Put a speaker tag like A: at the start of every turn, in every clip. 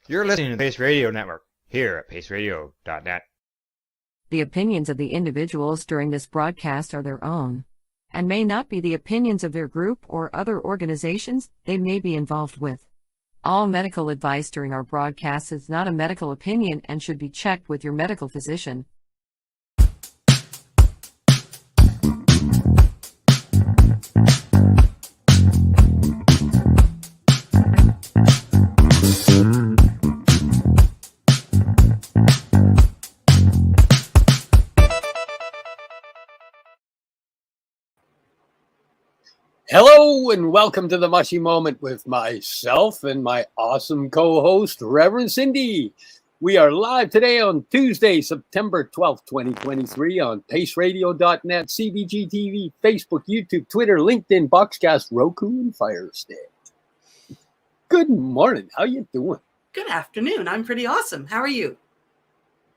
A: You're listening to the Pace Radio Network here at paceradio.net.
B: The opinions of the individuals during this broadcast are their own, and may not be the opinions of their group or other organizations they may be involved with. All medical advice during our broadcast is not a medical opinion and should be checked with your medical physician.
C: Hello and welcome to the Mushie Moment with myself and my awesome co-host, Reverend Cindy. We are live today on Tuesday, September 12th, 2023 on paceradio.net, CBG TV, Facebook, YouTube, Twitter, LinkedIn, Boxcast, Roku, and Fire Stick. Good morning. How you doing?
D: Good afternoon. I'm pretty awesome. How are you?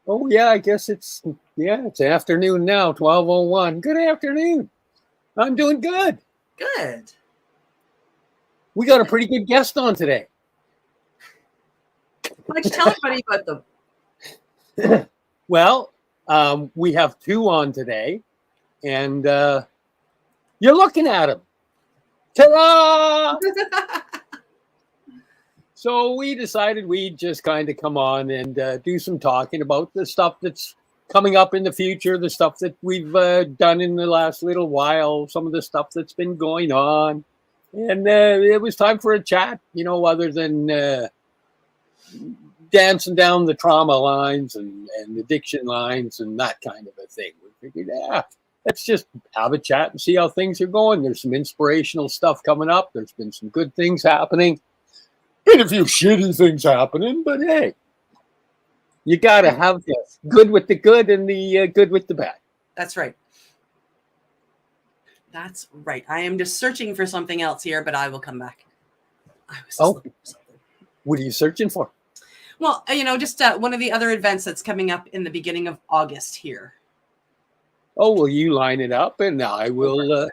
C: Oh, yeah, I guess it's afternoon now, 12:01. Good afternoon. I'm doing good.
D: Good.
C: We got a pretty good guest on today.
D: Why don't you tell everybody about them?
C: Well, we have two on today, and you're looking at them. Ta-da! So we decided we'd just kind of come on and do some talking about the stuff that's coming up in the future, the stuff that we've done in the last little while, some of the stuff that's been going on. And it was time for a chat, other than dancing down the trauma lines and addiction lines and that kind of a thing. We figured, let's just have a chat and see how things are going. There's some inspirational stuff coming up. There's been some good things happening. Been a few shitty things happening, but hey. You got to have the good with the good and the good with the bad.
D: That's right. That's right. I am just searching for something else here, but I will come back. I was looking for something.
C: What are you searching for?
D: Well, just one of the other events that's coming up in the beginning of August here.
C: Oh, well, you line it up, and I will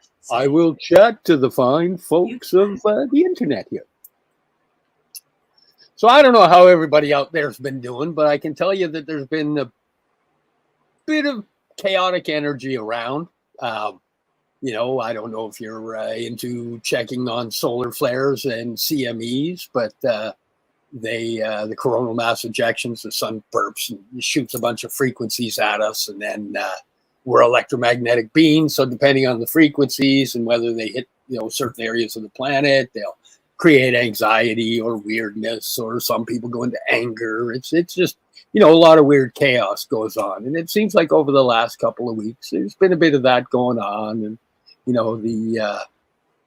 C: chat to the fine folks of the internet here. So I don't know how everybody out there's been doing, but I can tell you that there's been a bit of chaotic energy around. I don't know if you're into checking on solar flares and CMEs, but the coronal mass ejections, the sun burps and shoots a bunch of frequencies at us, and then we're electromagnetic beings. So depending on the frequencies and whether they hit certain areas of the planet, they'll create anxiety or weirdness, or some people go into anger. It's just, a lot of weird chaos goes on. And it seems like over the last couple of weeks, there's been a bit of that going on. And,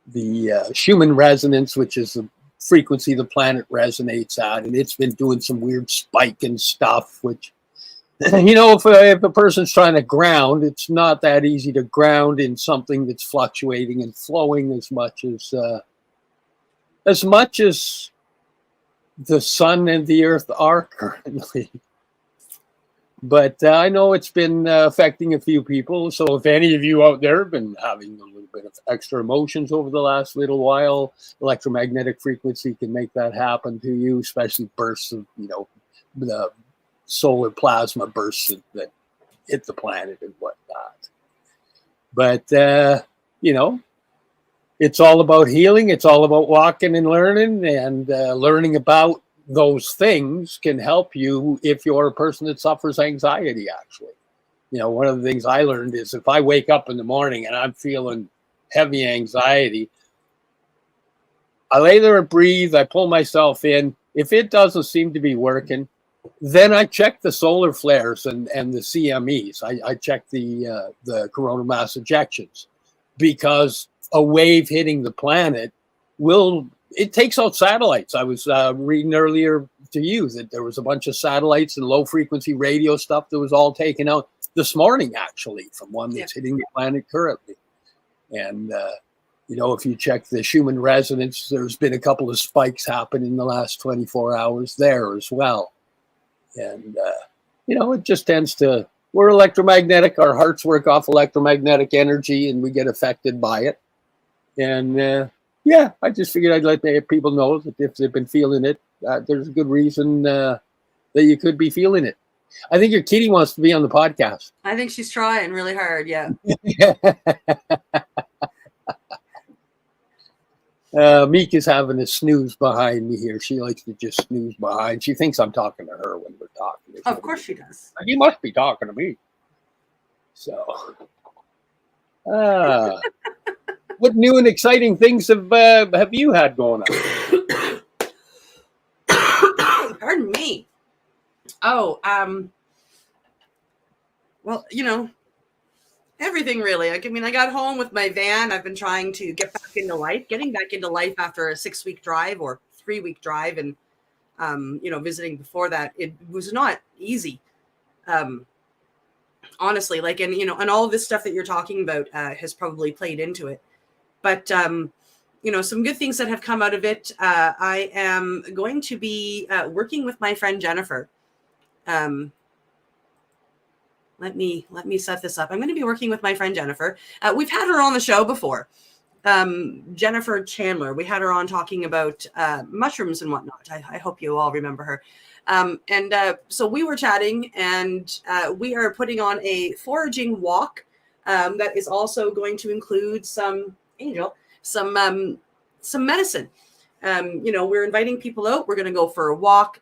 C: the Schumann resonance, which is the frequency the planet resonates at, and it's been doing some weird spiking stuff, which, if a person's trying to ground, it's not that easy to ground in something that's fluctuating and flowing as much as the sun and the earth are currently. But I know it's been affecting a few people. So if any of you out there have been having a little bit of extra emotions over the last little while, electromagnetic frequency can make that happen to you, especially bursts of, the solar plasma bursts that hit the planet and whatnot. But, it's all about healing. It's all about walking and learning, and learning about those things can help you if you're a person that suffers anxiety, actually. One of the things I learned is if I wake up in the morning and I'm feeling heavy anxiety, I lay there and breathe. I pull myself in. If it doesn't seem to be working, then I check the solar flares and the CMEs. I check the coronal mass ejections, because a wave hitting the planet it takes out satellites. I was reading earlier to you that there was a bunch of satellites and low frequency radio stuff that was all taken out this morning, actually, from one that's hitting the planet currently. And, if you check the Schumann resonance, there's been a couple of spikes happen in the last 24 hours there as well. And, it just tends to, we're electromagnetic. Our hearts work off electromagnetic energy and we get affected by it. And I just figured I'd let people know that if they've been feeling it, there's a good reason that you could be feeling it. I think your kitty wants to be on the podcast.
D: I think she's trying really hard. Yeah.
C: Meek is having a snooze behind me here. She likes to just snooze behind. She thinks I'm talking to her when we're talking.
D: Of course she does.
C: You must be talking to me. So, what new and exciting things have you had going on?
D: Pardon me. Oh, well, everything really. I mean, I got home with my van. I've been trying to get back into life, getting back into life after a 6-week drive or 3-week drive. And, visiting before that, it was not easy. Honestly, and all of this stuff that you're talking about has probably played into it. But, some good things that have come out of it. I am going to be working with my friend Jennifer. Let me set this up. I'm going to be working with my friend Jennifer. We've had her on the show before. Jennifer Chandler. We had her on talking about mushrooms and whatnot. I hope you all remember her. So we were chatting, and we are putting on a foraging walk that is also going to include some medicine. We're inviting people out. We're going to go for a walk.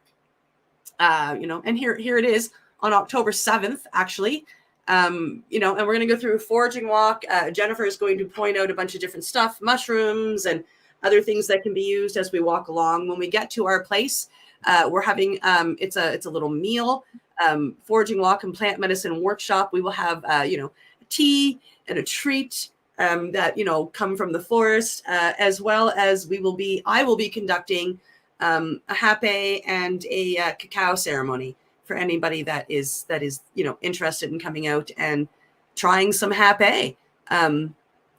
D: And here it is on October 7th, actually. And we're going to go through a foraging walk. Jennifer is going to point out a bunch of different stuff, mushrooms and other things that can be used as we walk along. When we get to our place, we're having, it's a little meal, foraging walk and plant medicine workshop. We will have, tea and a treat that, come from the forest, as well as I will be conducting a hape and a cacao ceremony for anybody that is interested in coming out and trying some hape,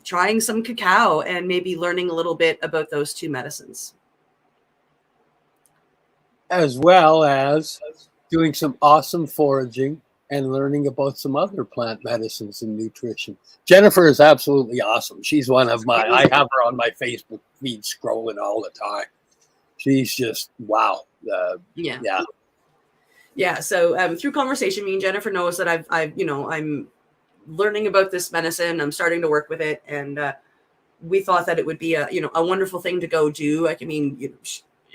D: trying some cacao, and maybe learning a little bit about those two medicines.
C: As well as doing some awesome foraging and learning about some other plant medicines and nutrition. Jennifer is absolutely awesome. She's one of I have her on my Facebook feed scrolling all the time. She's just, wow.
D: Yeah. So through conversation, me and Jennifer knows that I'm learning about this medicine. I'm starting to work with it. And we thought that it would be a wonderful thing to go do.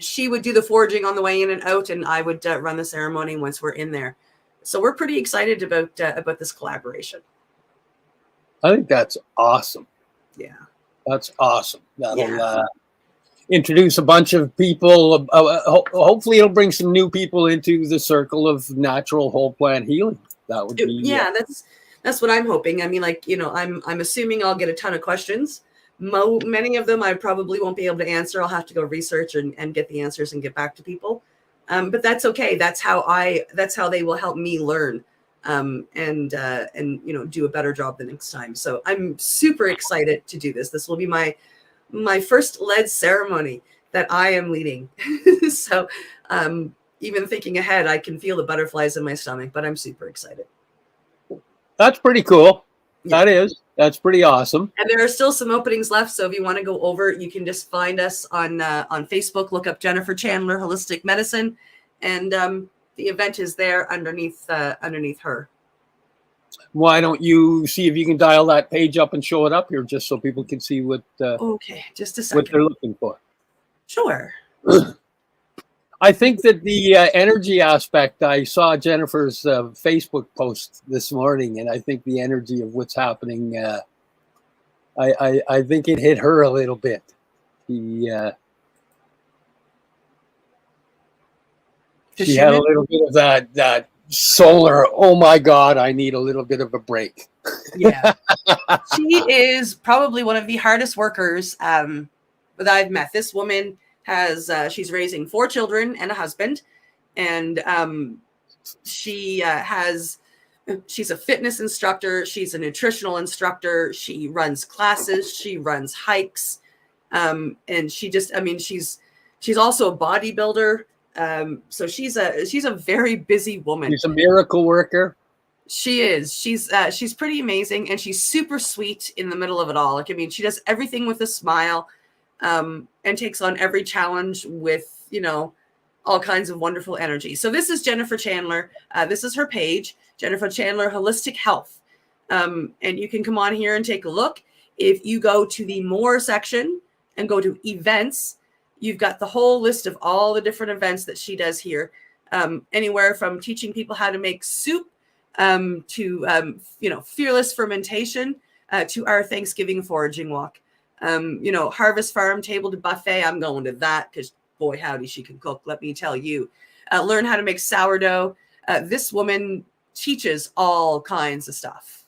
D: She would do the foraging on the way in and out, and I would run the ceremony once we're in there. So we're pretty excited about this collaboration.
C: I think that's awesome.
D: Yeah.
C: That's awesome. That'll introduce a bunch of people. Hopefully it'll bring some new people into the circle of natural whole plant healing. That would be
D: that's what I'm hoping. I mean, I'm assuming I'll get a ton of questions. Many of them I probably won't be able to answer. I'll have to go research and get the answers and get back to people. But that's okay. That's how they will help me learn and do a better job the next time. So I'm super excited to do this. This will be my first lead ceremony that I am leading. So even thinking ahead, I can feel the butterflies in my stomach, but I'm super excited.
C: That's pretty cool. Yeah. That's pretty awesome.
D: And there are still some openings left. So if you want to go over, you can just find us on Facebook, look up Jennifer Chandler Holistic Medicine. And the event is there underneath her.
C: Why don't you see if you can dial that page up and show it up here just so people can see what
D: okay, just a second.
C: What they're looking for.
D: Sure.
C: I think that the energy aspect, I saw Jennifer's Facebook post this morning, and I think the energy of what's happening, I think it hit her a little bit. She had a little bit of that solar, oh my God, I need a little bit of a break.
D: Yeah. She is probably one of the hardest workers that I've met. This woman she's raising 4 children and a husband, and she's a fitness instructor. She's a nutritional instructor. She runs classes. She runs hikes. And she's also a bodybuilder. So she's a very busy woman.
C: She's a miracle worker.
D: She is. She's pretty amazing, and she's super sweet in the middle of it all. She does everything with a smile, and takes on every challenge with, all kinds of wonderful energy. So this is Jennifer Chandler. This is her page, Jennifer Chandler Holistic Health. And you can come on here and take a look. If you go to the More section and go to events, you've got the whole list of all the different events that she does here. Anywhere from teaching people how to make soup to fearless fermentation to our Thanksgiving foraging walk. Harvest Farm Table to Buffet. I'm going to that because boy, howdy, she can cook. Let me tell you. Learn how to make sourdough. This woman teaches all kinds of stuff.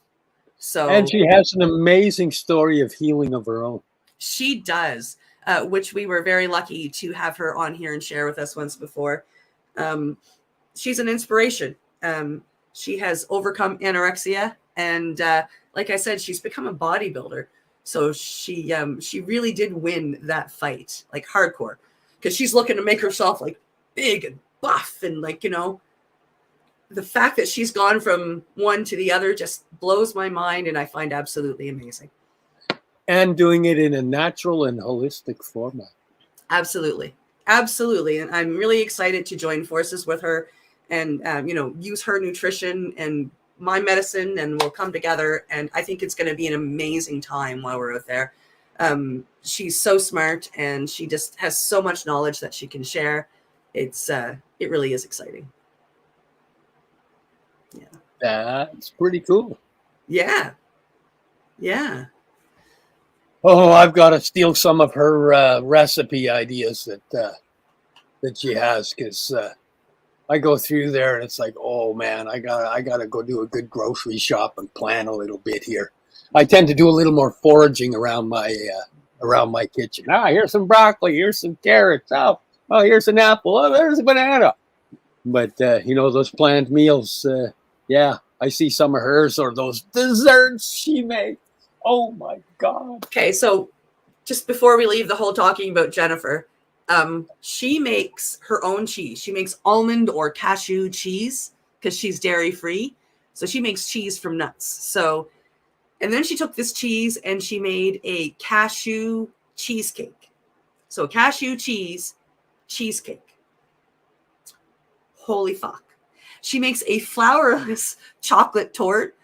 C: And she has an amazing story of healing of her own.
D: She does, which we were very lucky to have her on here and share with us once before. She's an inspiration. She has overcome anorexia, and like I said, she's become a bodybuilder. So she really did win that fight, like hardcore, because she's looking to make herself like big and buff, and the fact that she's gone from one to the other just blows my mind, and I find absolutely amazing.
C: And doing it in a natural and holistic format.
D: Absolutely. Absolutely. And I'm really excited to join forces with her and, use her nutrition and my medicine, and we'll come together. And I think it's going to be an amazing time while we're out there. She's so smart, and she just has so much knowledge that she can share. It really is exciting. Yeah.
C: That's pretty cool.
D: Yeah. Yeah.
C: Oh, I've got to steal some of her recipe ideas that she has, because I go through there and it's like, oh man, I gotta go do a good grocery shop and plan a little bit here. I tend to do a little more foraging around my kitchen. Here's some broccoli, here's some carrots. Oh, here's an apple. Oh, there's a banana. But those planned meals. I see some of hers, or those desserts she makes. Oh my God.
D: Okay, so just before we leave the whole talking about Jennifer, she makes her own cheese. She makes almond or cashew cheese because she's dairy free. So she makes cheese from nuts. And then she took this cheese and she made a cashew cheesecake. So cashew cheese cheesecake. Holy fuck. She makes a flourless chocolate torte.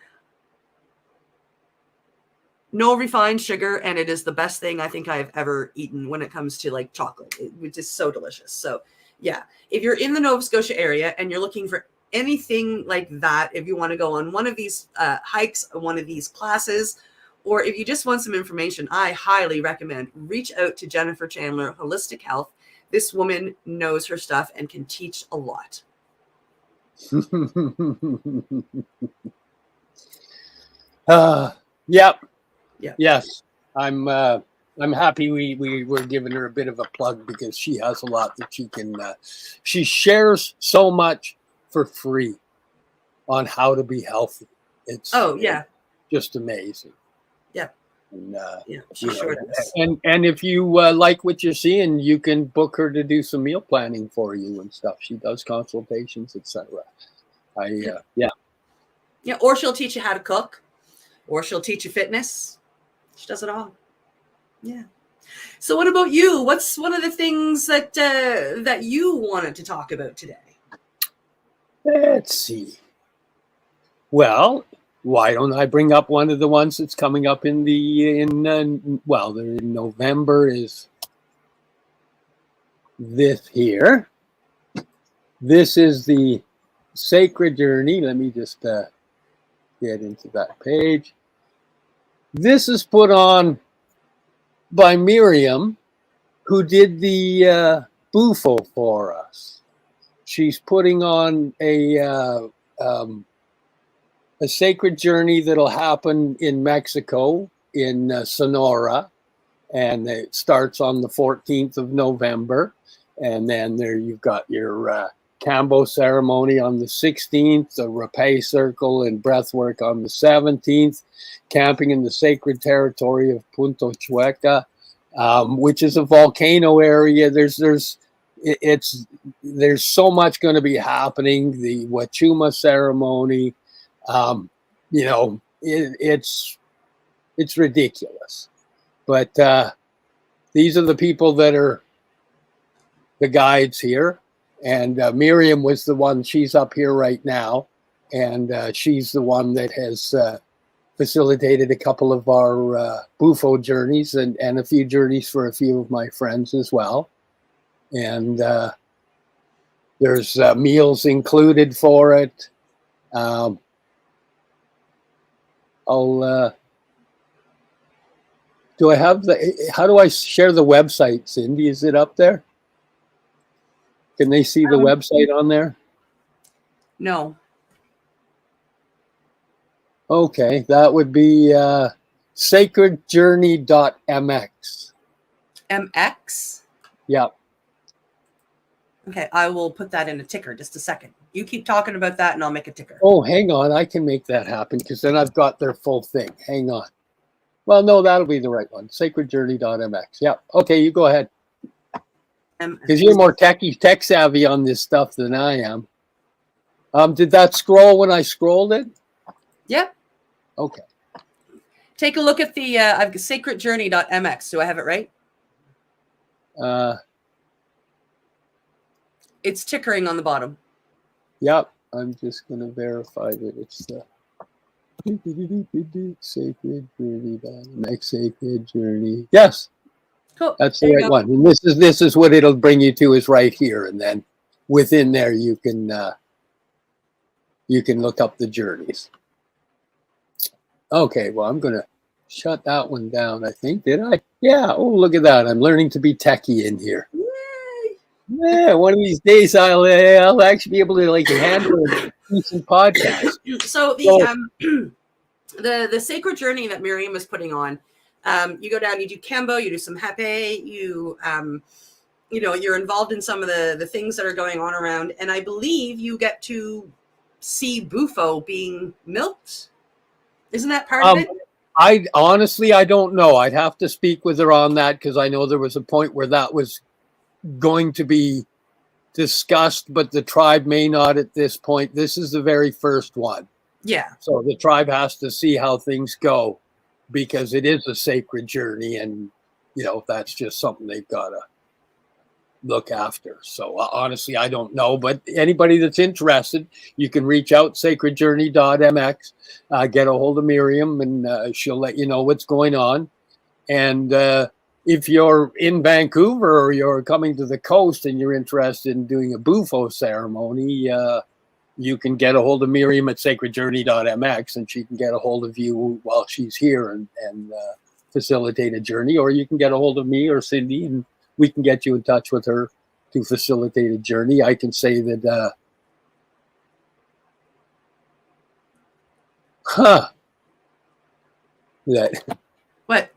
D: No refined sugar, and it is the best thing I think I've ever eaten when it comes to like chocolate. It's just so delicious. So yeah, if you're in the Nova Scotia area and you're looking for anything like that, if you want to go on one of these hikes, one of these classes, or if you just want some information, I highly recommend reach out to Jennifer Chandler Holistic Health. This woman knows her stuff and can teach a lot.
C: Yep.
D: Yeah.
C: Yes. I'm happy we were giving her a bit of a plug, because she has a lot that she can. She shares so much for free on how to be healthy. It's just amazing.
D: Yeah.
C: And,
D: she sure does.
C: And if you like what you're seeing, you can book her to do some meal planning for you and stuff. She does consultations, etc. Yeah.
D: Or she'll teach you how to cook, or she'll teach you fitness. She does it all. Yeah. So what about you? What's one of the things that you wanted to talk about today?
C: Let's see. Well, why don't I bring up one of the ones that's coming up in November is this here. This is the Sacred Journey. Let me just get into that page. This is put on by Miriam, who did the Bufo for us. She's putting on a sacred journey that'll happen in Mexico, in Sonora, and it starts on the 14th of November. And then there you've got your Cambo ceremony on the 16th, the Rapé circle and breathwork on the 17th, camping in the sacred territory of Punto Chueca, which is a volcano area. There's so much going to be happening. The Huachuma ceremony, it's ridiculous. But these are the people that are the guides here. And Miriam was the one, she's up here right now. And she's the one that has facilitated a couple of our Bufo journeys and a few journeys for a few of my friends as well. And there's meals included for it. Do I have how do I share the website, Cindy? Is it up there? Can they see the website on there?
D: No.
C: Okay, that would be sacredjourney.mx.
D: MX?
C: Yeah.
D: Okay, I will put that in a ticker. Just a second. You keep talking about that and I'll make a ticker.
C: Oh, hang on. I can make that happen because then I've got their full thing. Hang on. Well, no, that'll be the right one. Sacredjourney.mx. Yeah. Okay, you go ahead. Because you're more tech savvy on this stuff than I am. Did that scroll when I scrolled it?
D: Yep.
C: Okay.
D: Take a look at the I've sacredjourney.mx. Do I have it right? It's tickering on the bottom.
C: Yep. I'm just going to verify that it's Sacred Journey. Yes.
D: Cool.
C: That's the right one. And this is what it'll bring you to is right here. And then within there you can look up the journeys. Okay, well, I'm going to shut that one down, I think. Did I? Yeah. Oh, look at that. I'm learning to be techie in here.
D: Yay.
C: Yeah, one of these days I'll actually be able to handle a decent podcast.
D: So the Sacred Journey that Miriam is putting on, you go down, you do Cambo, you do some Hape, you're involved in some of the things that are going on around, and I believe you get to see Bufo being milked. Isn't that part of it?
C: I honestly don't know. I'd have to speak with her on that because I know there was a point where that was going to be discussed, but the tribe may not at this point. This is the very first one.
D: Yeah.
C: So the tribe has to see how things go because it is a sacred journey and, that's just something they've got to look after. So honestly, I don't know, but anybody that's interested, you can reach out, sacredjourney.mx, get a hold of Miriam and she'll let you know what's going on. And if you're in Vancouver or you're coming to the coast and you're interested in doing a Bufo ceremony, you can get a hold of Miriam at sacredjourney.mx and she can get a hold of you while she's here and facilitate a journey, or you can get a hold of me or Cindy and we can get you in touch with her to facilitate a journey. I can say that, that
D: What?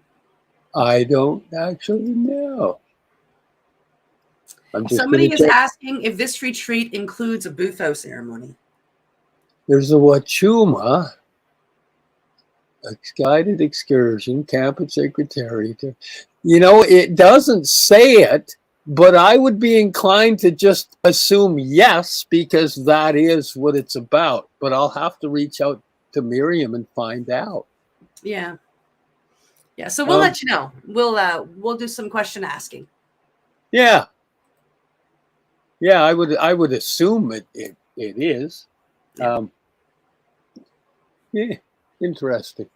C: I don't actually know.
D: Somebody is asking if this retreat includes a Bufo ceremony.
C: There's a Wachuma, a guided excursion, camp at Secretariat. It doesn't say it, but I would be inclined to just assume yes, because that is what it's about. But I'll have to reach out to Miriam and find out.
D: Yeah. Yeah. So we'll let you know. We'll do some question asking.
C: Yeah. Yeah, I would assume it is.
D: Yeah.
C: Yeah, interesting.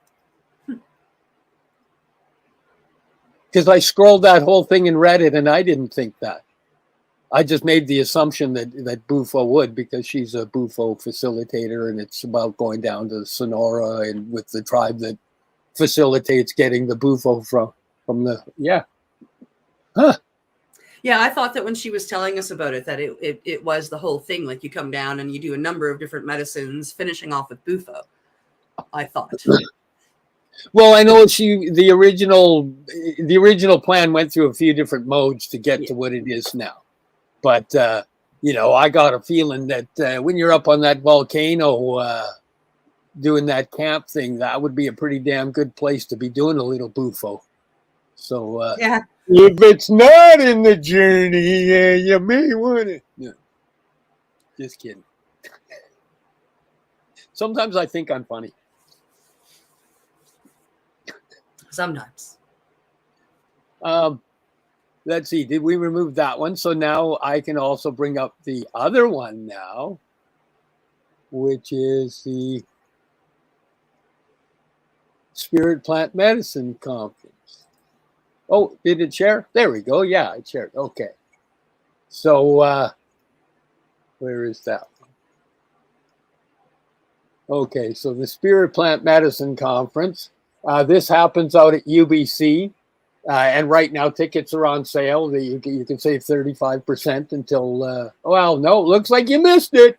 C: Because I scrolled that whole thing and read it, and I didn't think that. I just made the assumption that Bufo would, because she's a Bufo facilitator, and it's about going down to Sonora and with the tribe that facilitates getting the Bufo from the Huh.
D: Yeah, I thought that when she was telling us about it, that it was the whole thing. Like you come down and you do a number of different medicines, finishing off with Bufo. I thought.
C: Well, I know the original plan went through a few different modes to get to what it is now. But, I got a feeling that when you're up on that volcano doing that camp thing, that would be a pretty damn good place to be doing a little Bufo. So,
D: yeah.
C: If it's not in the journey, you may want to. Yeah. Just kidding. Sometimes I think I'm funny.
D: Sometimes.
C: let's see, did we remove that one? So now I can also bring up the other one now, which is the Spirit Plant Medicine Conference. Oh, did it share? There we go. Yeah, it shared. Okay. So where is that one? Okay, so the Spirit Plant Medicine Conference. This happens out at UBC. And right now, tickets are on sale. You can save 35% until, well, no, looks like you missed it.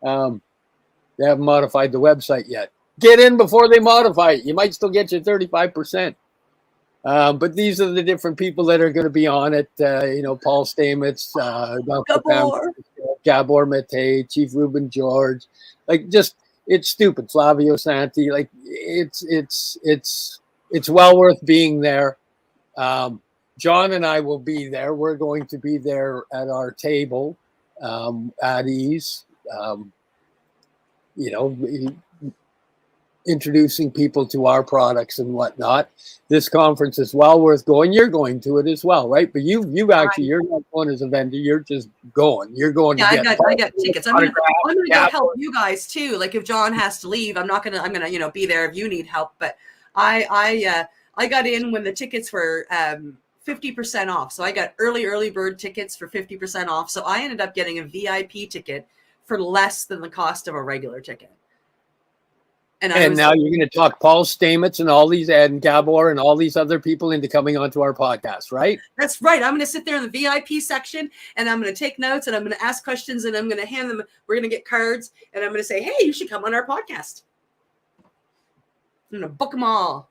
C: They haven't modified the website yet. Get in before they modify it. You might still get your 35%. But these are the different people that are going to be on it. Paul Stamets, Dr. Gabor Mate, Chief Ruben George. Like, just, it's stupid. Flavio Santi. Like, it's well worth being there. John and I will be there. We're going to be there at our table at ease, introducing people to our products and whatnot. This conference is well worth going. You're going to it as well, right? But you're not going as a vendor. You're just going. You're going to get.
D: I got tickets. I'm gonna go help you guys too. Like if John has to leave, I'm gonna be there if you need help. But I got in when the tickets were 50% off. So I got early bird tickets for 50% off. So I ended up getting a VIP ticket for less than the cost of a regular ticket. And now
C: you're going to talk Paul Stamets and all these, and Gabor and all these other people into coming onto our podcast, right?
D: That's right. I'm going to sit there in the VIP section and I'm going to take notes and I'm going to ask questions and I'm going to hand them. We're going to get cards and I'm going to say, hey, you should come on our podcast. I'm going to book them all.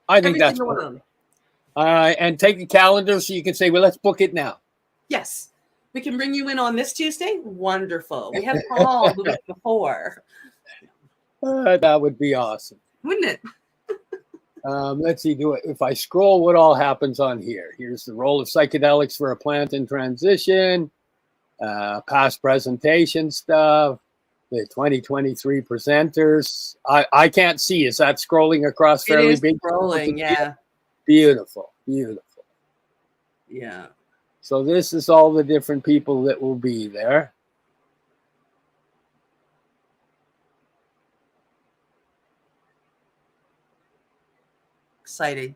C: I think that's one. And take a calendar so you can say, well, let's book it now.
D: Yes. We can bring you in on this Tuesday. Wonderful. We have called the week before.
C: That would be awesome.
D: Wouldn't it?
C: Let's see. If I scroll, what all happens on here? Here's the role of psychedelics for a plant in transition, past presentation stuff, the 2023 presenters. I can't see. Is that scrolling across fairly big?
D: Scrolling, yeah.
C: Beautiful.
D: Yeah.
C: So this is all the different people that will be there.
D: Exciting.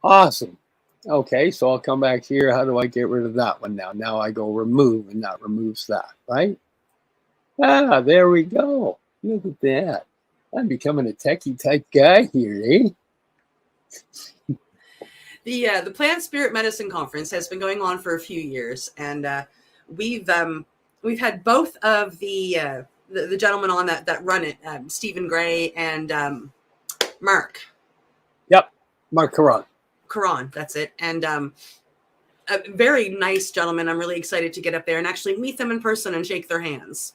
C: Awesome. Okay, so I'll come back here. How do I get rid of that one now? Now I go remove, and that removes that, right? There we go. Look at that. I'm becoming a techie type guy here, eh?
D: The Plant Spirit Medicine Conference has been going on for a few years, and we've had both of the gentlemen on that run it, Stephen Gray and Mark.
C: Yep, Mark
D: Caron, that's it. And a very nice gentleman. I'm really excited to get up there and actually meet them in person and shake their hands.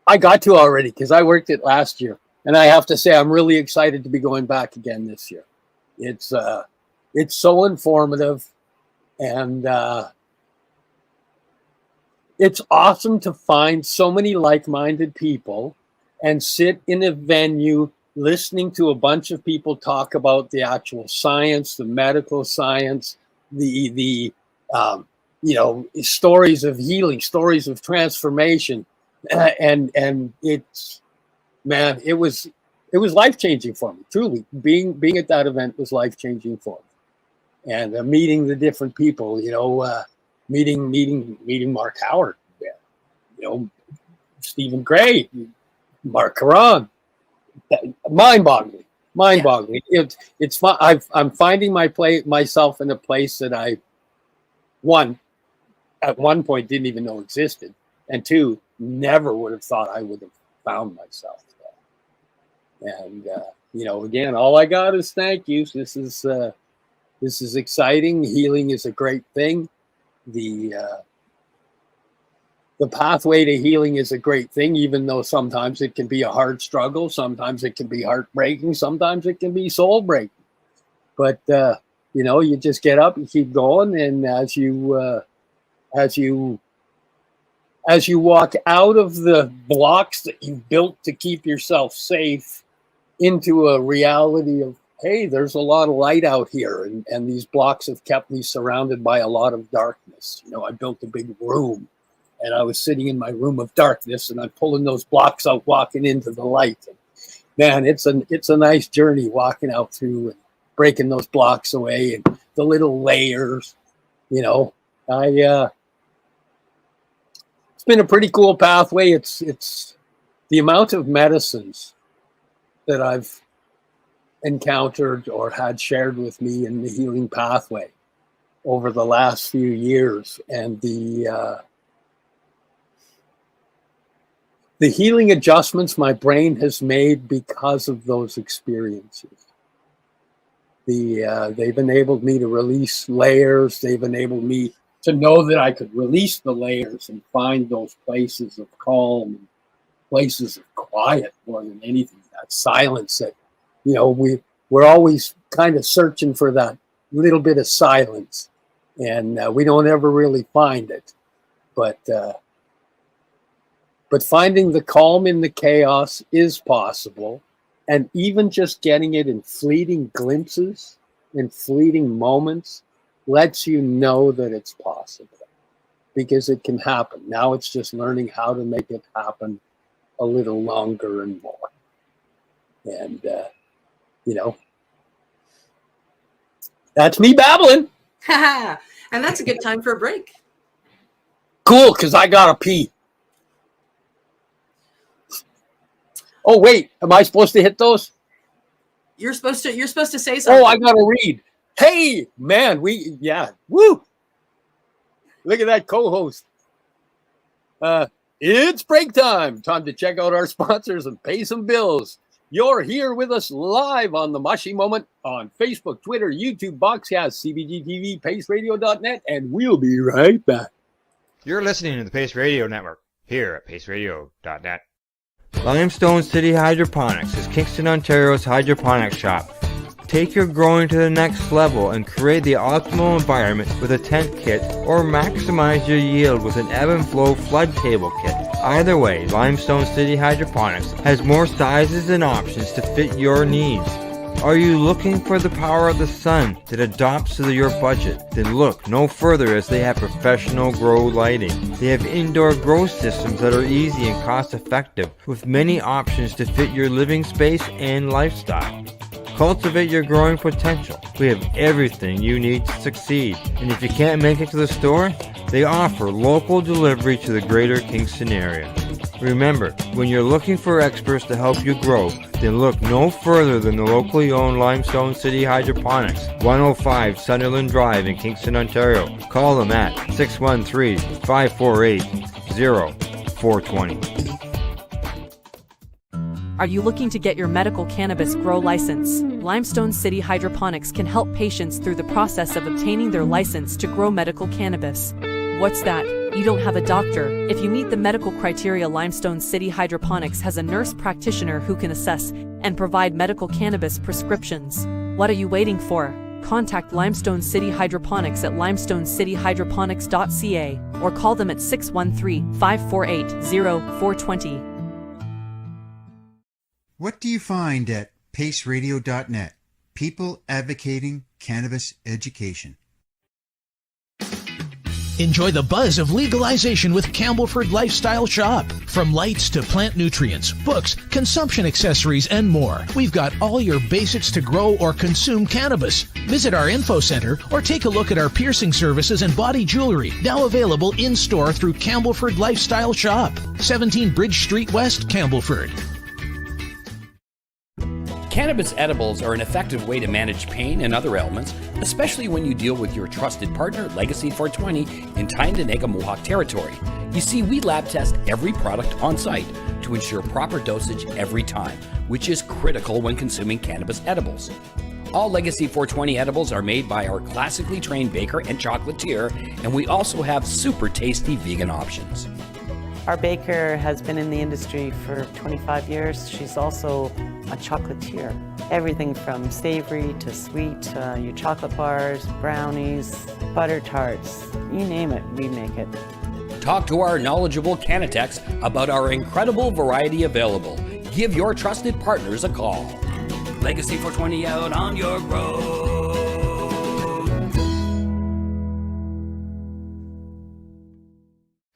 C: I got to already because I worked it last year. And I have to say, I'm really excited to be going back again this year. It's so informative, and it's awesome to find so many like-minded people and sit in a venue listening to a bunch of people talk about the actual science, the medical science, the stories of healing, stories of transformation, and it's, man, it was life-changing for me. Truly, being at that event was life-changing for me, and meeting the different people. Meeting Mark Howard, Stephen Gray, Mark Caron. Mind-boggling. Yeah. It's fun. I'm finding myself in a place that I, at one point didn't even know existed, and two, never would have thought I would have found myself there. And again, all I got is thank yous. This is exciting. Healing is a great thing. The pathway to healing is a great thing, even though sometimes it can be a hard struggle. Sometimes it can be heartbreaking. Sometimes it can be soul breaking. But you just get up and keep going. And as you walk out of the blocks that you've built to keep yourself safe into a reality hey, there's a lot of light out here, and these blocks have kept me surrounded by a lot of darkness. I built a big room, and I was sitting in my room of darkness, and I'm pulling those blocks out, walking into the light. And man, it's a nice journey walking out through and breaking those blocks away and the little layers. It's been a pretty cool pathway. It's the amount of medicines that I've encountered or had shared with me in the healing pathway over the last few years, and the healing adjustments my brain has made because of those experiences. They've enabled me to release layers. They've enabled me to know that I could release the layers and find those places of calm, and places of quiet more than anything. That silence that, we're always kind of searching for that little bit of silence, and we don't ever really find it. But finding the calm in the chaos is possible. And even just getting it in fleeting glimpses, in fleeting moments, lets you know that it's possible, because it can happen. Now it's just learning how to make it happen a little longer and more. And, that's me babbling.
D: And that's a good time for a break.
C: Cool, because I got to pee. Oh, wait, am I supposed to hit those?
D: You're supposed to say something.
C: Oh, I got to read. Hey, man, woo. Look at that co-host. It's break time. Time to check out our sponsors and pay some bills. You're here with us live on the Mushie Moment on Facebook, Twitter, YouTube, Boxcast, CBG TV, paceradio.net, and we'll be right back.
A: You're listening to the Pace Radio Network here at paceradio.net.
E: Limestone City Hydroponics is Kingston, Ontario's hydroponics shop. Take your growing to the next level and create the optimal environment with a tent kit, or maximize your yield with an ebb and flow flood table kit. Either way, Limestone City Hydroponics has more sizes and options to fit your needs. Are you looking for the power of the sun that adapts to your budget? Then look no further, as they have professional grow lighting. They have indoor grow systems that are easy and cost effective, with many options to fit your living space and lifestyle. Cultivate your growing potential. We have everything you need to succeed. And if you can't make it to the store, they offer local delivery to the greater Kingston area. Remember, when you're looking for experts to help you grow, then look no further than the locally owned Limestone City Hydroponics, 105 Sunderland Drive in Kingston, Ontario. Call them at 613-548-0420.
F: Are you looking to get your medical cannabis grow license? Limestone City Hydroponics can help patients through the process of obtaining their license to grow medical cannabis. What's that? You don't have a doctor? If you meet the medical criteria, Limestone City Hydroponics has a nurse practitioner who can assess and provide medical cannabis prescriptions. What are you waiting for? Contact Limestone City Hydroponics at limestonecityhydroponics.ca or call them at 613-548-0420.
G: What do you find at paceradio.net? People advocating cannabis education.
H: Enjoy the buzz of legalization with Campbellford Lifestyle Shop. From lights to plant nutrients, books, consumption accessories, and more, we've got all your basics to grow or consume cannabis. Visit our info center or take a look at our piercing services and body jewelry, now available in-store through Campbellford Lifestyle Shop, 17 Bridge Street West, Campbellford.
I: Cannabis edibles are an effective way to manage pain and other ailments, especially when you deal with your trusted partner, Legacy 420, in Tyendinaga Mohawk territory. You see, we lab test every product on site to ensure proper dosage every time, which is critical when consuming cannabis edibles. All Legacy 420 edibles are made by our classically trained baker and chocolatier, and we also have super tasty vegan options.
J: Our baker has been in the industry for 25 years. She's also a chocolatier. Everything from savory to sweet, your chocolate bars, brownies, butter tarts, you name it, we make it.
I: Talk to our knowledgeable Cannatex about our incredible variety available. Give your trusted partners a call. Legacy 420 out on your road.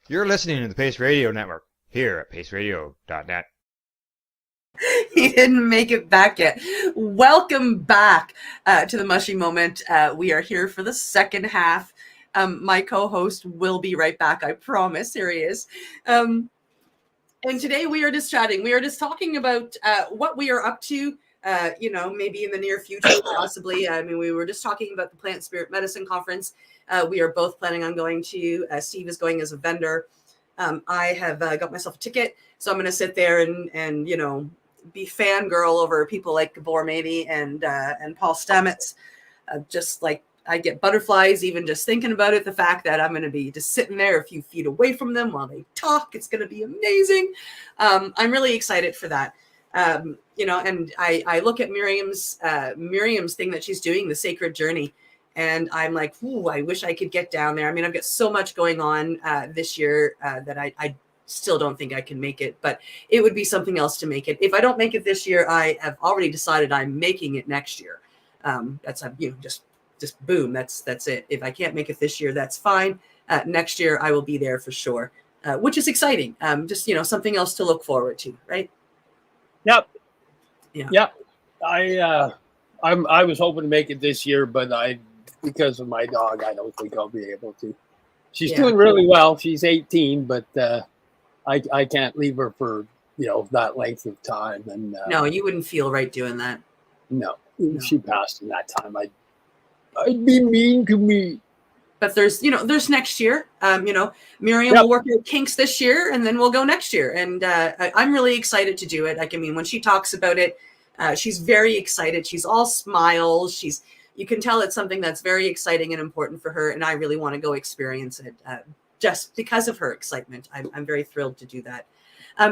A: You're listening to the Pace Radio Network here at paceradio.net.
D: He didn't make it back yet. Welcome back to the Mushy Moment. We are here for the second half. My co-host will be right back, I promise. Here he is. And today we are just chatting. We are just talking about what we are up to, maybe in the near future, possibly. I mean, we were just talking about the Plant Spirit Medicine Conference. We are both planning on going to. Steve is going as a vendor. I have got myself a ticket, so I'm going to sit there and be fangirl over people like Gabor Mady and Paul Stamets. Just like I get butterflies even just thinking about it. The fact that I'm going to be just sitting there a few feet away from them while they talk, it's going to be amazing. I'm really excited for that. And I look at Miriam's thing that she's doing, the Sacred Journey, and I'm like, ooh, I wish I could get down there. I mean, I've got so much going on this year that I still don't think I can make it, but it would be something else to make it. If I don't make it this year, I have already decided I'm making it next year. That's just boom. That's it. If I can't make it this year, that's fine. Next year I will be there for sure, which is exciting. Just something else to look forward to, right?
C: Yep.
D: Yeah.
C: Yep. I was hoping to make it this year, but because of my dog, I don't think I'll be able to. She's doing really well. She's 18, but I can't leave her for that length of time. And
D: no, you wouldn't feel right doing that.
C: No. She passed in that time. I'd be mean to me.
D: But there's next year. Miriam will work out kinks this year, and then we'll go next year. And I'm really excited to do it. Like, I mean, when she talks about it, she's very excited. She's all smiles. You can tell it's something that's very exciting and important for her. And I really want to go experience it just because of her excitement. I'm very thrilled to do that.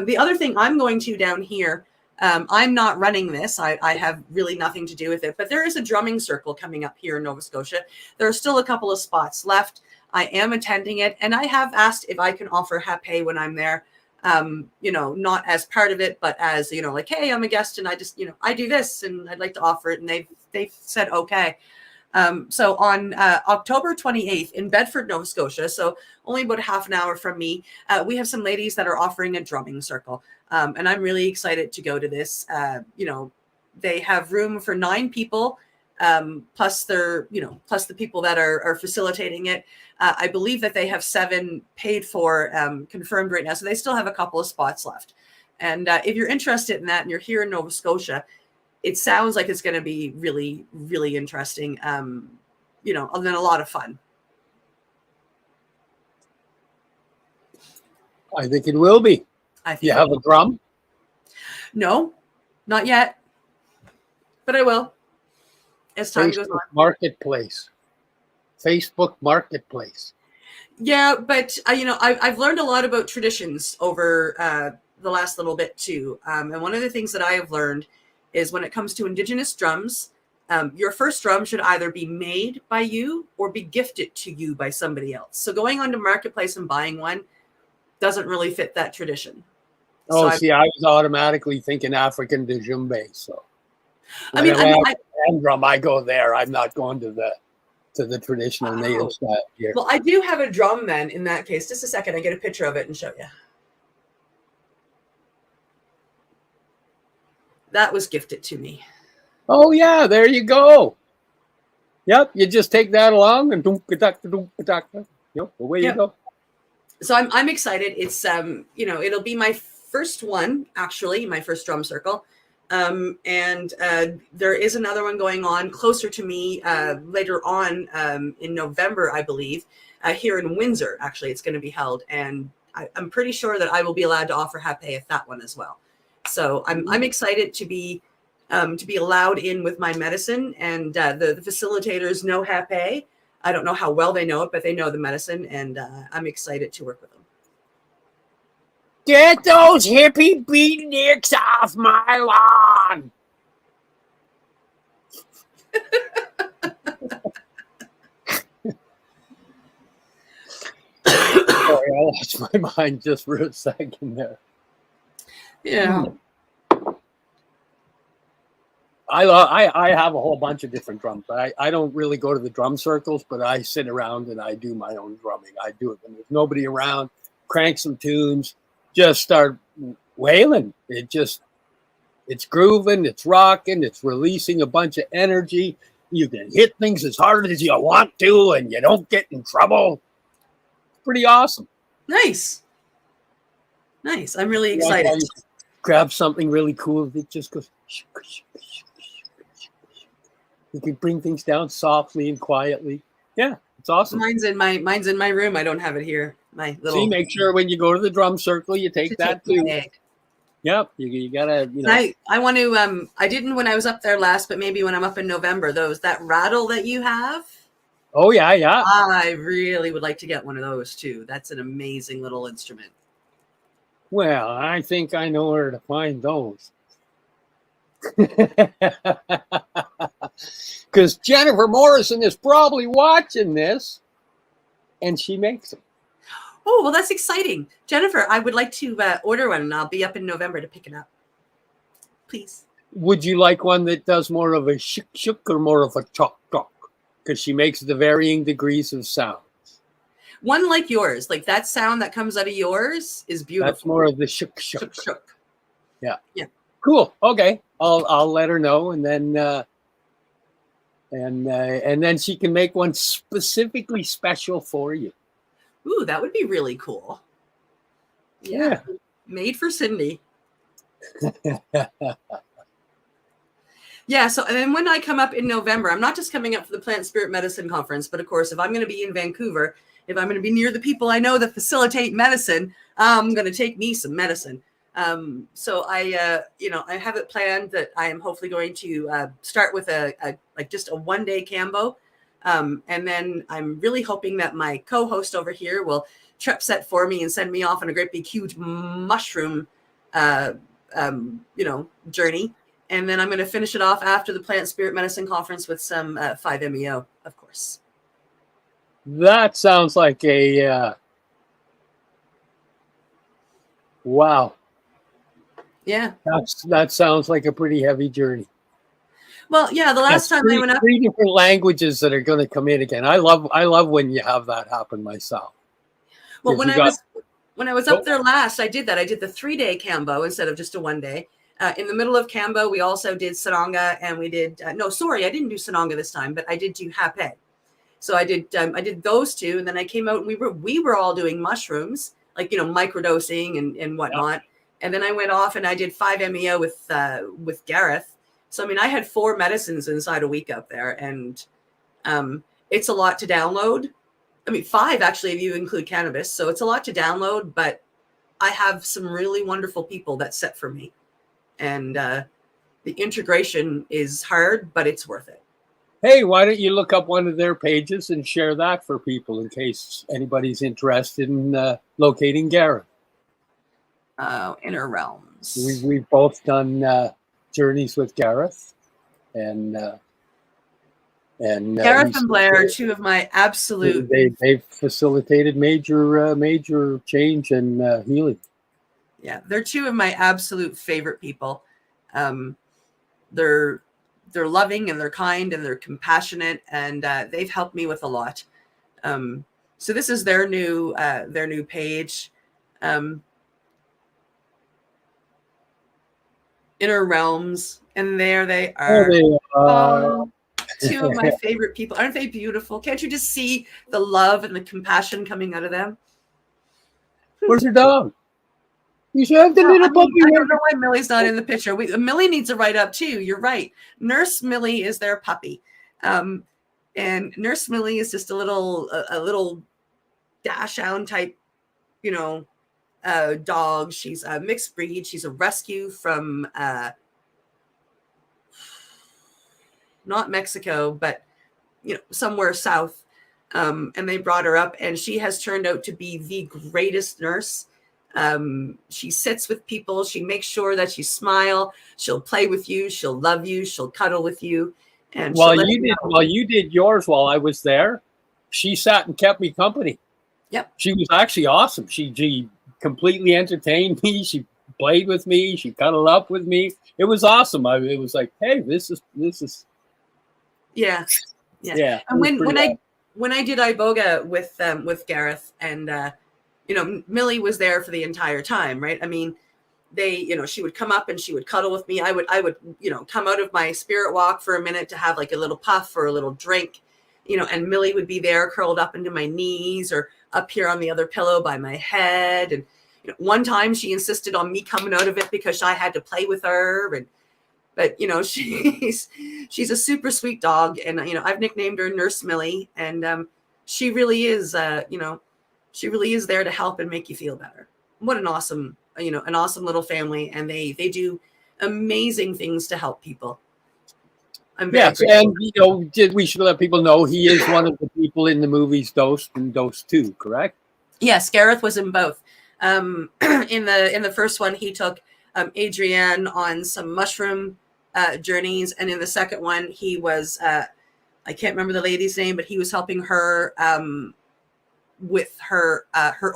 D: The other thing I'm going to down here, I'm not running this. I have really nothing to do with it, but there is a drumming circle coming up here in Nova Scotia. There are still a couple of spots left. I am attending it, and I have asked if I can offer hape when I'm there. Not as part of it, but as, like, hey, I'm a guest and I just, I do this and I'd like to offer it. And they've said, okay. So on October 28th in Bedford, Nova Scotia, so only about half an hour from me, we have some ladies that are offering a drumming circle. And I'm really excited to go to this. They have room for 9 people, plus the people that are facilitating it. I believe that they have 7 paid for, confirmed right now. So they still have a couple of spots left. And if you're interested in that and you're here in Nova Scotia, it sounds like it's going to be really, really interesting. And then a lot of fun.
C: I think it will be. You have a drum?
D: No, not yet. But I will. As time goes on.
C: Facebook Marketplace.
D: Yeah, but I've learned a lot about traditions over the last little bit too. And one of the things that I have learned is when it comes to Indigenous drums, your first drum should either be made by you or be gifted to you by somebody else. So going onto Marketplace and buying one doesn't really fit that tradition.
C: Oh, I was automatically thinking African djembe. So I go there. I'm not going to the traditional native style here.
D: Well, I do have a drum then in that case. Just a second, I get a picture of it and show you. That was gifted to me.
C: Oh yeah, there you go. Yep, you just take that along and away you go.
D: So I'm excited. It's it'll be my first one, actually, my first drum circle. And there is another one going on closer to me later on in November, I believe, here in Windsor. Actually, it's going to be held, and I'm pretty sure that I will be allowed to offer hape at that one as well. So I'm excited to be allowed in with my medicine, and the facilitators know hape. I don't know how well they know it, but they know the medicine, and I'm excited to work with them.
C: Get those hippie beatniks off my lawn! Sorry, I lost my mind just for a second there.
D: Yeah.
C: I have a whole bunch of different drums, but I don't really go to the drum circles, but I sit around and I do my own drumming. I do it when there's nobody around, crank some tunes, just start wailing. It's grooving, it's rocking, it's releasing a bunch of energy. You can hit things as hard as you want to and you don't get in trouble. Pretty awesome.
D: Nice. I'm really excited.
C: Grab something really cool that just goes. You can bring things down softly and quietly. Yeah, it's awesome.
D: Mine's in my room. I don't have it here. My little.
C: See, make sure when you go to the drum circle, you take that too. Yep, you gotta.
D: I want to. I didn't when I was up there last, but maybe when I'm up in November. That rattle that you have.
C: Oh yeah.
D: I really would like to get one of those too. That's an amazing little instrument.
C: Well, I think I know where to find those. Because Jennifer Morrison is probably watching this, and she makes them.
D: Oh, well, that's exciting. Jennifer, I would like to order one, and I'll be up in November to pick it up. Please.
C: Would you like one that does more of a shuk shuk or more of a chok chok? Because she makes the varying degrees of sound.
D: One like yours, like that sound that comes out of yours is beautiful.
C: That's more of the shuk shuk.
D: Shuk shuk.
C: Yeah.
D: Yeah.
C: Cool. Okay. I'll let her know, and then and then she can make one specifically special for you.
D: Ooh, that would be really cool. Yeah. Made for Cindy. Yeah, so and then when I come up in November, I'm not just coming up for the Plant Spirit Medicine Conference, but of course, if I'm going to be in Vancouver, if I'm going to be near the people I know that facilitate medicine, I'm going to take me some medicine. So I have it planned that I am hopefully going to start with just a one-day Cambo. And then I'm really hoping that my co-host over here will trip set for me and send me off on a great big huge mushroom, journey. And then I'm going to finish it off after the Plant Spirit Medicine Conference with some 5-MeO, of course.
C: That sounds like a wow.
D: Yeah.
C: That sounds like a pretty heavy journey.
D: Well, yeah, the last time I went up,
C: 3 different languages that are going to come in again. I love when you have that happen myself.
D: Well, when I was up there last, I did that. I did the 3-day Cambo instead of just a 1-day. In the middle of Cambo, we also did Sananga, and we did I didn't do Sananga this time, but I did do Hape. So I did those two, and then I came out and we were all doing mushrooms, like microdosing and whatnot. Yeah. And then I went off and I did 5-MeO with Gareth. So I mean, I had 4 medicines inside a week up there, and it's a lot to download. I mean, 5 actually if you include cannabis. So it's a lot to download, but I have some really wonderful people that set for me. And the integration is hard, but it's worth it.
C: Hey, why don't you look up one of their pages and share that for people in case anybody's interested in locating Gareth?
D: Inner Realms.
C: We've both done journeys with Gareth, and
D: Gareth and Blair are 2 of my absolute.
C: They've facilitated major change and healing.
D: Yeah, they're 2 of my absolute favorite people. They're loving and they're kind and they're compassionate, and they've helped me with a lot. So this is their new page, Inner Realms, and there they are. Oh, 2 of my favorite people. Aren't they beautiful? Can't you just see the love and the compassion coming out of them?
C: Where's your dog? You should have the little puppy.
D: I don't know why Millie's not in the picture. Millie needs a write-up too. You're right. Nurse Millie is their puppy. And Nurse Millie is just a little dachshund type, dog. She's a mixed breed. She's a rescue from not Mexico, but somewhere south. And they brought her up, and she has turned out to be the greatest nurse. She sits with people. She makes sure that you smile. She'll play with you. She'll love you. She'll cuddle with you. And
C: while you did yours while I was there, she sat and kept me company.
D: Yep.
C: She was actually awesome. She completely entertained me. She played with me. She cuddled up with me. It was awesome. It was like, hey, this is
D: Yeah. And when I did iboga with Gareth, and Millie was there for the entire time, right? I mean, she would come up and she would cuddle with me. I would come out of my spirit walk for a minute to have like a little puff or a little drink, and Millie would be there curled up into my knees or up here on the other pillow by my head. And one time she insisted on me coming out of it because I had to play with her. But she's a super sweet dog, and I've nicknamed her Nurse Millie, and she really is she really is there to help and make you feel better. What an awesome little family, and they do amazing things to help people. I'm very grateful.
C: And we should let people know he is one of the people in the movies Dosed and Dosed 2, correct?
D: Yes, Gareth was in both. In the first one, he took Adrienne on some mushroom journeys, and in the second one, he was I can't remember the lady's name, but he was helping her with her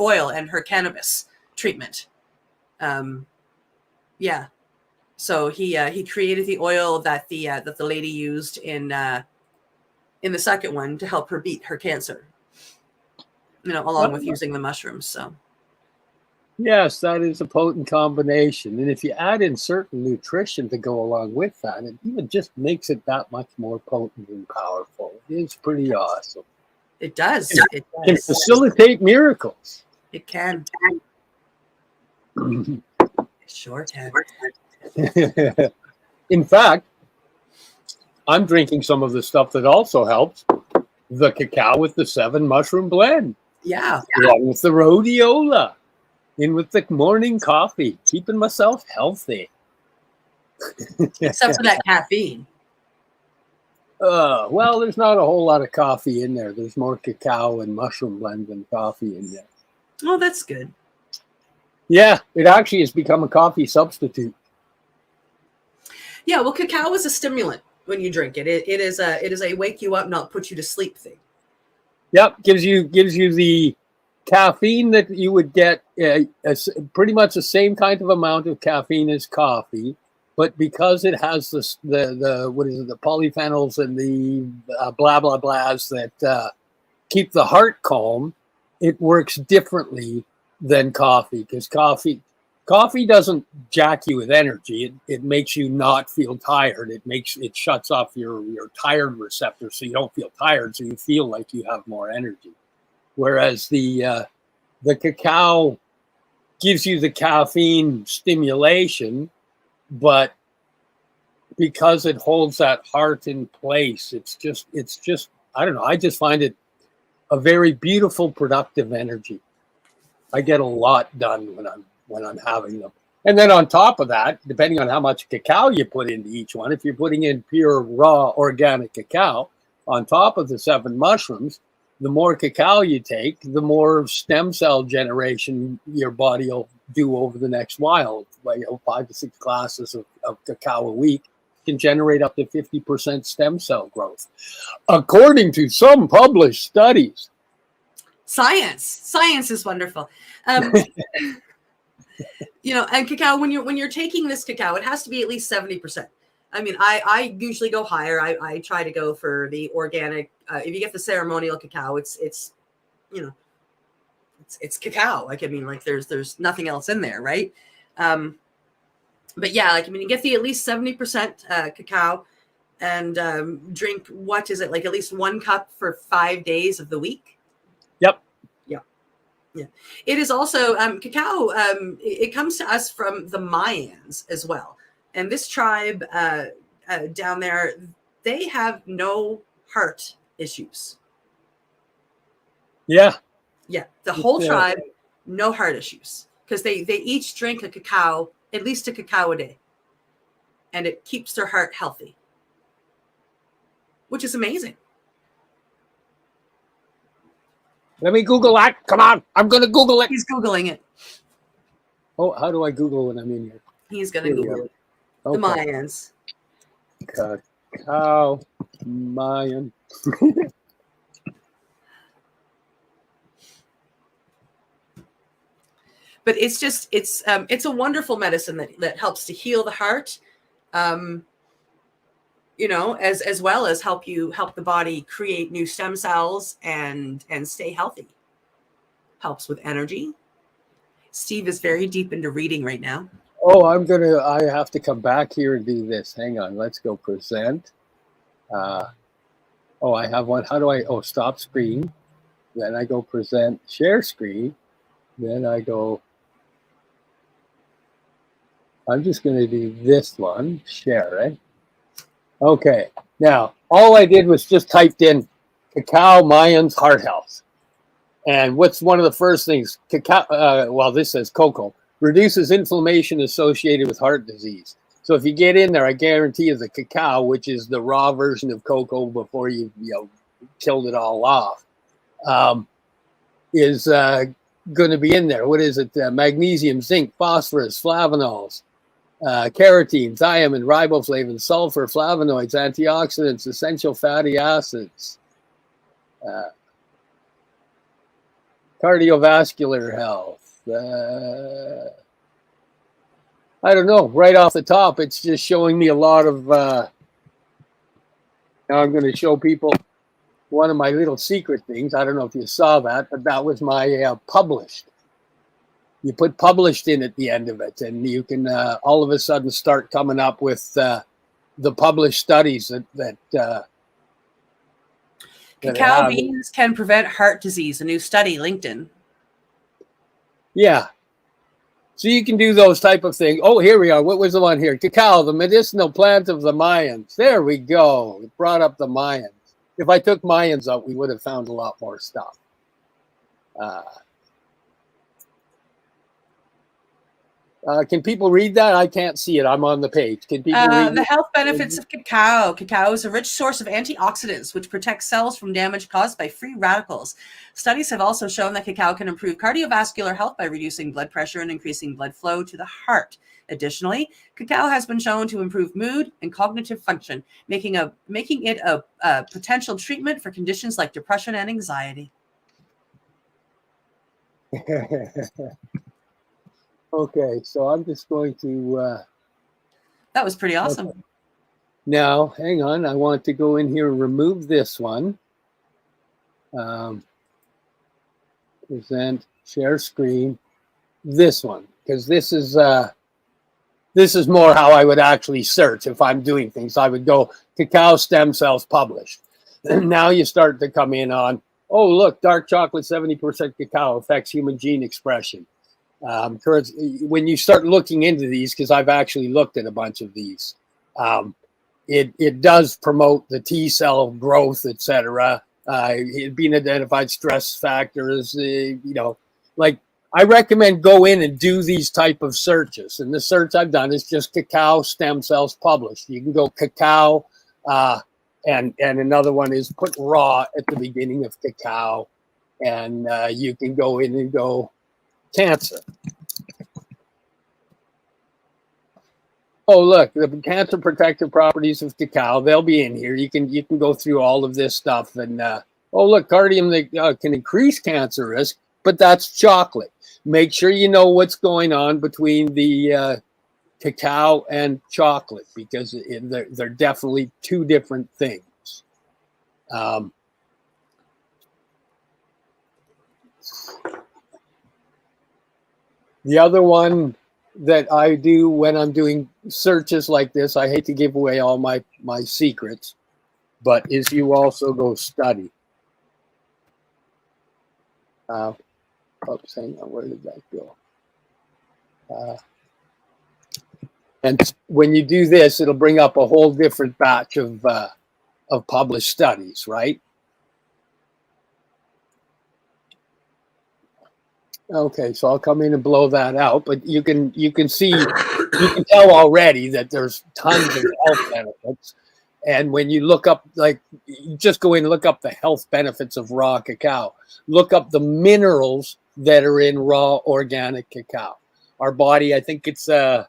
D: oil and her cannabis treatment. So he created the oil that the lady used in the second one to help her beat her cancer. Along with using the mushrooms. So
C: yes, that is a potent combination, and if you add in certain nutrition to go along with that, it even just makes it that much more potent and powerful. It's pretty awesome.
D: It does. It
C: can facilitate miracles.
D: It can. It sure can.
C: In fact, I'm drinking some of the stuff that also helps. The cacao with the 7 mushroom blend.
D: Yeah.
C: Along with the rhodiola. In with the morning coffee. Keeping myself healthy.
D: Except for that caffeine.
C: Well, there's not a whole lot of coffee in there. There's more cacao and mushroom blend than coffee in there.
D: Oh, that's good.
C: Yeah, it actually has become a coffee substitute.
D: Yeah, well, cacao is a stimulant when you drink it. It is a wake you up, not put you to sleep thing.
C: Yep, gives you the caffeine that you would get, pretty much the same kind of amount of caffeine as coffee, but because it has the polyphenols and the blah blah blahs that keep the heart calm, it works differently than coffee, because coffee doesn't jack you with energy. It makes you not feel tired. It shuts off your tired receptors, so you don't feel tired, so you feel like you have more energy. Whereas the cacao gives you the caffeine stimulation, but because it holds that heart in place, it's just I don't know. I just find it a very beautiful, productive energy. I get a lot done when I'm having them. And then on top of that, depending on how much cacao you put into each one, if you're putting in pure, raw, organic cacao, on top of the 7 mushrooms, the more cacao you take, the more stem cell generation your body will do over the next while. 5 to 6 glasses of cacao a week can generate up to 50% stem cell growth, according to some published studies.
D: Science is wonderful. And cacao, when you're taking this cacao, it has to be at least 70%. I mean, I usually go higher. I try to go for the organic. If you get the ceremonial cacao, it's cacao. Like, I mean, like there's nothing else in there, right? But yeah, like, I mean, you get the at least 70% cacao, and drink, what is it, like at least 1 cup for 5 days of the week.
C: Yep.
D: Yeah. It is also cacao. It comes to us from the Mayans as well. And this tribe down there, they have no heart issues.
C: Yeah.
D: Yeah. The whole tribe, no heart issues, because they each drink a cacao, at least a cacao a day. And it keeps their heart healthy, which is amazing.
C: Let me Google that. Come on. I'm going to Google it.
D: He's Googling it.
C: Oh, how do I Google when I'm in here?
D: He's going to Google it. Okay. The Mayans.
C: Cacao Mayan.
D: but it's just it's a wonderful medicine that helps to heal the heart, you know, as well as help the body create new stem cells and stay healthy. Helps with energy. Steve is very deep into reading right now.
C: Oh, I have to come back here and do this. Hang on, let's go present. Oh, I have one. How do stop screen. Then I go present, share screen. Then I go, I'm just going to do this one, share, right? Okay, now all I did was just typed in cacao Mayans heart health. And what's one of the first things? Cacao, well, this says cocoa, reduces inflammation associated with heart disease. So if you get in there, I guarantee you the cacao, which is the raw version of cocoa before you killed it all off, is going to be in there. What is it? Magnesium, zinc, phosphorus, flavonols, carotene, thiamine, riboflavin, sulfur, flavonoids, antioxidants, essential fatty acids, cardiovascular health. I don't know. Right off the top, it's just showing me a lot of. Now I'm going to show people one of my little secret things. I don't know if you saw that, but that was my published. You put published in at the end of it, and you can all of a sudden start coming up with the published studies that
D: cacao beans can prevent heart disease. A new study, LinkedIn.
C: Yeah. So you can do those type of things. Oh, here we are. What was the one here? Cacao, the medicinal plant of the Mayans. There we go. It brought up the Mayans. If I took Mayans out, we would have found a lot more stuff. Can people read that? I can't see it. I'm on the page. Can people read
D: the health benefits of cacao? Cacao is a rich source of antioxidants, which protect cells from damage caused by free radicals. Studies have also shown that cacao can improve cardiovascular health by reducing blood pressure and increasing blood flow to the heart. Additionally, cacao has been shown to improve mood and cognitive function, making it a potential treatment for conditions like depression and anxiety.
C: Okay, so I'm just going to...
D: that was pretty awesome.
C: Okay. Now, hang on. I want to go in here and remove this one. Present, share screen. This one, because this is more how I would actually search if I'm doing things. I would go cacao stem cells published. And now you start to come in on, oh, look, dark chocolate, 70% cacao affects human gene expression. When you start looking into these, because I've actually looked at a bunch of these, it does promote the T cell growth, etc. Being identified stress factors, like I recommend go in and do these type of searches. And the search I've done is just cacao stem cells published. You can go cacao, and another one is put raw at the beginning of cacao, and you can go in and go cancer. Oh, look, the cancer protective properties of cacao, they'll be in here. You can go through all of this stuff. And oh, look, cardium can increase cancer risk, but that's chocolate. Make sure you know what's going on between the cacao and chocolate, because they're definitely two different things. The other one that I do when I'm doing searches like this, I hate to give away all my secrets, but is you also go study. Oops, hang on, where did that go? And when you do this, it'll bring up a whole different batch of published studies, right? Okay, so I'll come in and blow that out, but you can see, you can tell already that there's tons of health benefits. And when you look up, like, you just go in and look up the health benefits of raw cacao. Look up the minerals that are in raw organic cacao. Our body, I think it's I'm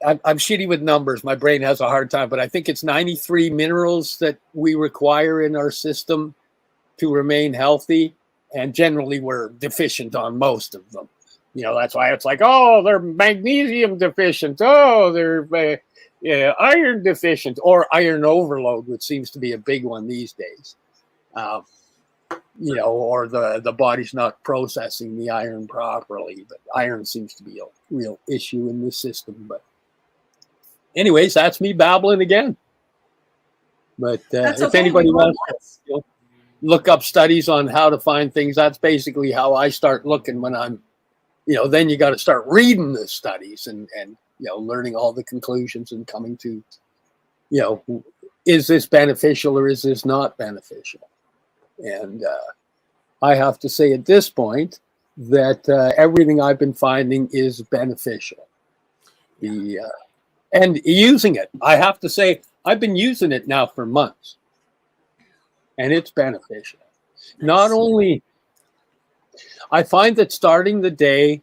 C: shitty with numbers. My brain has a hard time, but I think it's 93 minerals that we require in our system to remain healthy. and generally we're deficient on most of them. That's why it's like, oh, they're magnesium deficient. Oh, they're iron deficient, or iron overload, which seems to be a big one these days. Or the body's not processing the iron properly. But iron seems to be a real issue in this system. But anyways, that's me babbling again. But if anybody wants to look up studies on how to find things, that's basically how I start looking when I'm, then you got to start reading the studies and learning all the conclusions and coming to, is this beneficial or is this not beneficial? And I have to say at this point that everything I've been finding is beneficial. And using it, I have to say, I've been using it now for months, and it's beneficial. Not only, I find that starting the day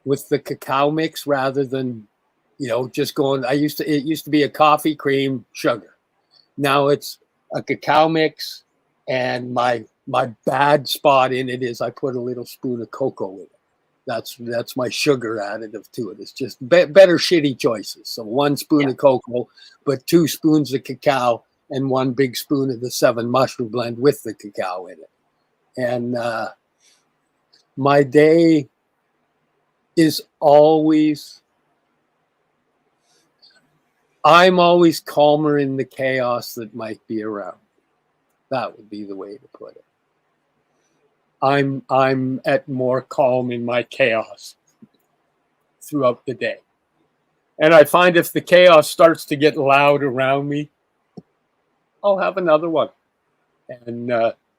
C: with the cacao mix rather than, just going, it used to be a coffee, cream, sugar. Now it's a cacao mix, and my bad spot in it is I put a little spoon of cocoa in it. That's my sugar additive to it. It's just better shitty choices. So 1 spoon of cocoa, but 2 spoons of cacao and 1 big spoon of the 7 mushroom blend with the cacao in it. And my day is always, I'm always calmer in the chaos that might be around. That would be the way to put it. I'm at more calm in my chaos throughout the day. And I find if the chaos starts to get loud around me, I'll have another one. And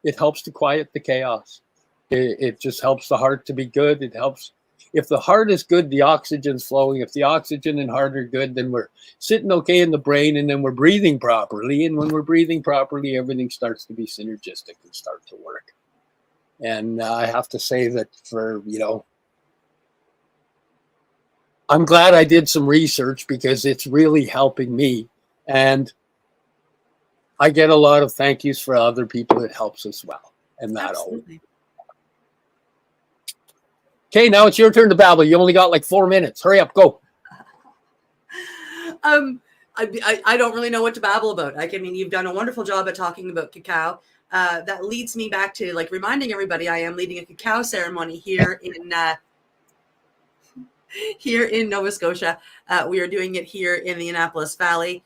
C: it helps to quiet the chaos. It just helps the heart to be good. It helps. If the heart is good, the oxygen's flowing. If the oxygen and heart are good, then we're sitting okay in the brain, and then we're breathing properly. And when we're breathing properly, everything starts to be synergistic and start to work. And I have to say that I'm glad I did some research because it's really helping me. And I get a lot of thank yous for other people. It helps as well. And that always. Okay, now it's your turn to babble. You only got like 4 minutes. Hurry up, go.
D: I don't really know what to babble about. You've done a wonderful job at talking about cacao. That leads me back to reminding everybody I am leading a cacao ceremony here in Nova Scotia. We are doing it here in the Annapolis Valley.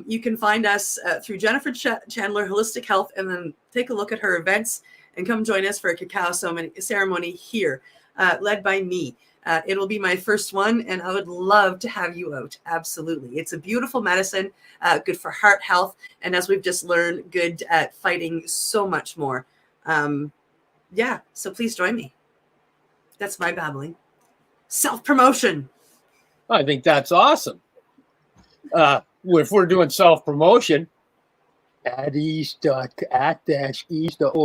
D: You can find us through Jennifer Chandler Holistic Health, and then take a look at her events and come join us for a cacao ceremony here, led by me. It'll be my first one, and I would love to have you out. Absolutely. It's a beautiful medicine, good for heart health, and as we've just learned, good at fighting so much more. So please join me. That's my babbling. Self-promotion.
C: I think that's awesome. If we're doing self-promotion, oh,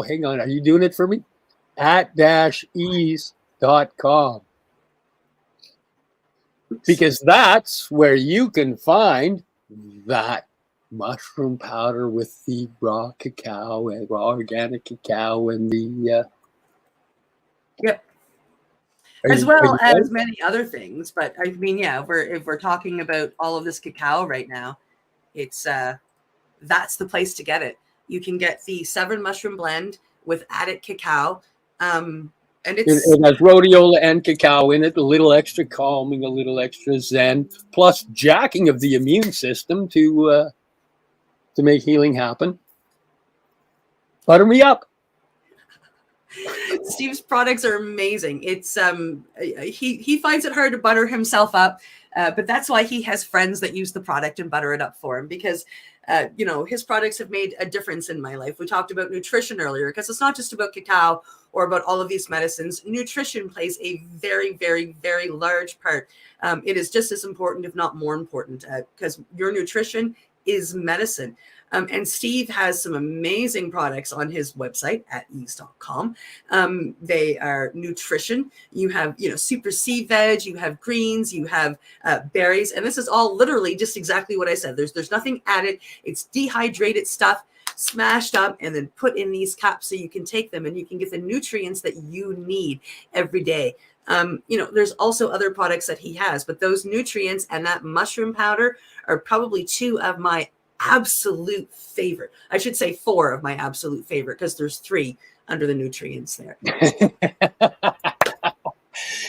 C: hang on. Are you doing it for me? @ease.com. Because that's where you can find that mushroom powder with the raw cacao and raw organic cacao and the
D: as well as many other things. But if we're talking about all of this cacao right now, it's that's the place to get it. You can get the 7 mushroom blend with added cacao. And it
C: has rhodiola and cacao in it, a little extra calming, a little extra zen, plus jacking of the immune system to make healing happen. Butter me up.
D: Steve's products are amazing. It's he finds it hard to butter himself up, but that's why he has friends that use the product and butter it up for him, because his products have made a difference in my life. We talked about nutrition earlier, because it's not just about cacao or about all of these medicines. Nutrition plays a very, very, very large part. It is just as important, if not more important, because your nutrition is medicine. And Steve has some amazing products on his website at ease.com. They are nutrition. You have, super sea veg, you have greens, you have berries. And this is all literally just exactly what I said. There's nothing added. It's dehydrated stuff. smashed up and then put in these cups so you can take them and you can get the nutrients that you need every day. There's also other products that he has, but those nutrients and that mushroom powder are probably two of my absolute favorite. I should say 4 of my absolute favorite, because there's 3 under the nutrients there.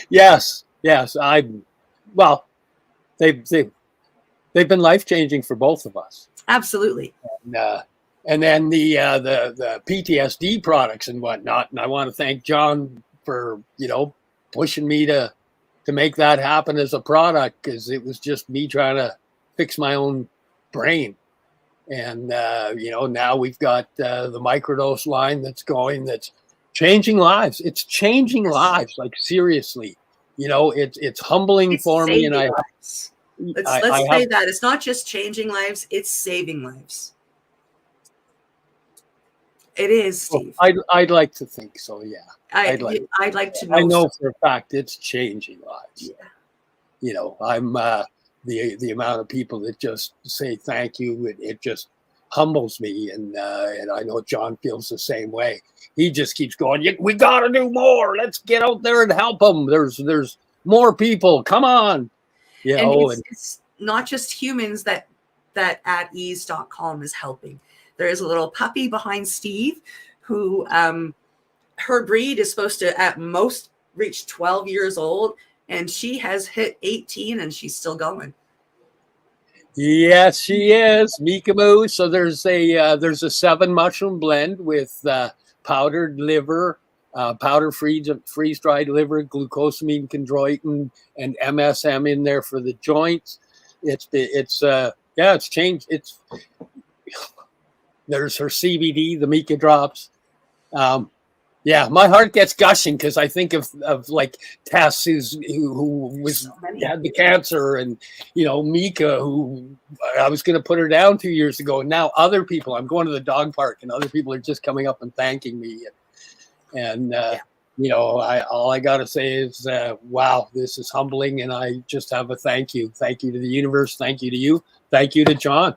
C: Yes. They've been life-changing for both of us.
D: Absolutely.
C: And then the PTSD products and whatnot. And I want to thank John for, pushing me to make that happen as a product, because it was just me trying to fix my own brain. And, now we've got the microdose line that's changing lives. It's changing lives, like seriously. It's humbling for me. And
D: let's say that it's not just changing lives, it's saving lives. It is, Steve.
C: I'd like to think so, yeah.
D: I'd like to know.
C: I know for a fact it's changing lives. Yeah. I'm the amount of people that just say thank you, it just humbles me, and I know John feels the same way. He just keeps going, we got to do more. Let's get out there and help them. There's more people. Come on.
D: It's not just humans that at ease.com is helping. There is a little puppy behind Steve who her breed is supposed to at most reach 12 years old, and she has hit 18 and she's still going.
C: Yes, she is. Mika Moo. So there's a 7 mushroom blend with powdered liver, powder freeze-dried liver, glucosamine, chondroitin, and MSM in there for the joints. It's changed. There's her CBD, the Mika drops. My heart gets gushing because I think of like Tess, who had the cancer, and Mika, who I was going to put her down 2 years ago. And now other people, I'm going to the dog park, and other people are just coming up and thanking me. All I got to say is, wow, this is humbling, and I just have a thank you to the universe, thank you to you, thank you to John,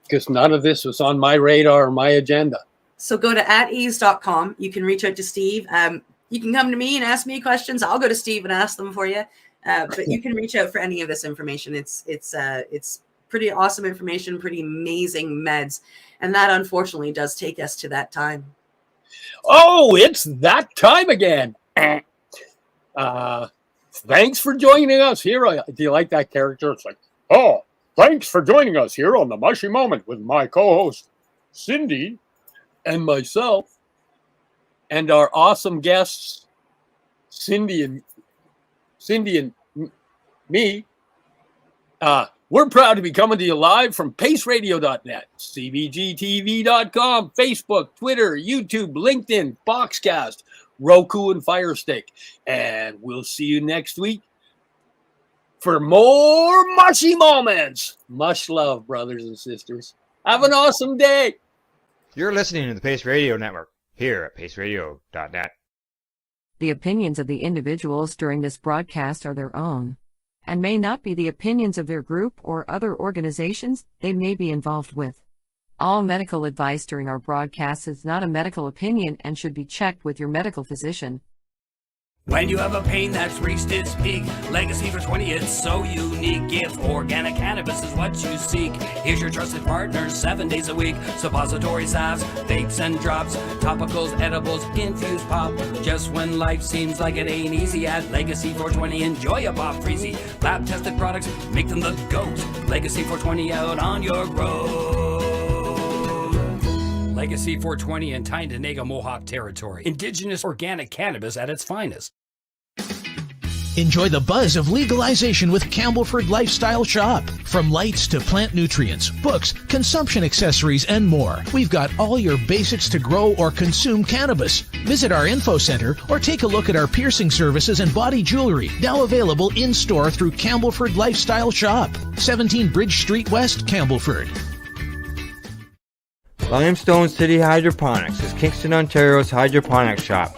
C: because none of this was on my radar or my agenda.
D: So go to @ease.com. You can reach out to Steve. You can come to me and ask me questions. I'll go to Steve and ask them for you. But you can reach out for any of this information. It's pretty awesome information, pretty amazing meds. And that unfortunately does take us to that time.
C: Oh, it's that time again. Thanks for joining us here. Do you like that character? It's like, thanks for joining us here on the Mushie Moment with my co-host, Cindy, and myself, and our awesome guests, Cindy and me. We're proud to be coming to you live from paceradio.net, cbgtv.com, Facebook, Twitter, YouTube, LinkedIn, Boxcast, Roku, and Fire Stick. And we'll see you next week for more Mushy Moments. Much love, brothers and sisters. Have an awesome day.
A: You're listening to the Pace Radio Network, here at paceradio.net.
B: The opinions of the individuals during this broadcast are their own, and may not be the opinions of their group or other organizations they may be involved with. All medical advice during our broadcast is not a medical opinion and should be checked with your medical physician.
I: When you have a pain that's reached its peak, Legacy for 20, it's so unique. If organic cannabis is what you seek, here's your trusted partner 7 days a week. Suppository salves, vapes and drops, topicals, edibles, infused pop. Just when life seems like it ain't easy, at Legacy 420, enjoy a pop freezy. Lab tested products, make them the GOAT. Legacy 420 out on your road. Legacy 420 in Tyndonega Mohawk territory. Indigenous organic cannabis at its finest.
H: Enjoy the buzz of legalization with Campbellford Lifestyle Shop. From lights to plant nutrients, books, consumption accessories, and more, we've got all your basics to grow or consume cannabis. Visit our info center or take a look at our piercing services and body jewelry, now available in-store through Campbellford Lifestyle Shop, 17 Bridge Street West, Campbellford.
E: Limestone City Hydroponics is Kingston, Ontario's hydroponics shop.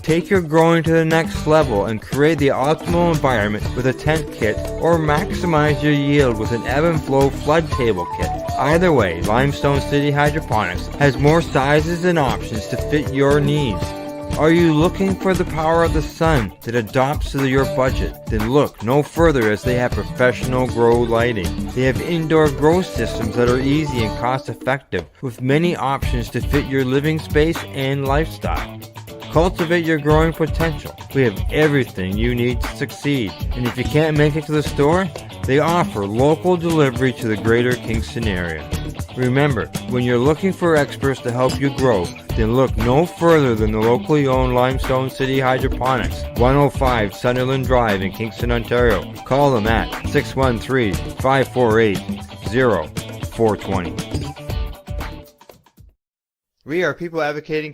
E: Take your growing to the next level and create the optimal environment with a tent kit, or maximize your yield with an ebb and flow flood table kit. Either way, Limestone City Hydroponics has more sizes and options to fit your needs. Are you looking for the power of the sun that adapts to your budget? Then look no further, as they have professional grow lighting. They have indoor grow systems that are easy and cost effective, with many options to fit your living space and lifestyle. Cultivate your growing potential. We have everything you need to succeed. And if you can't make it to the store, they offer local delivery to the greater Kingston area. Remember, when you're looking for experts to help you grow, then look no further than the locally owned Limestone City Hydroponics, 105 Sunderland Drive in Kingston, Ontario. Call them at 613-548-0420.
A: We are People Advocating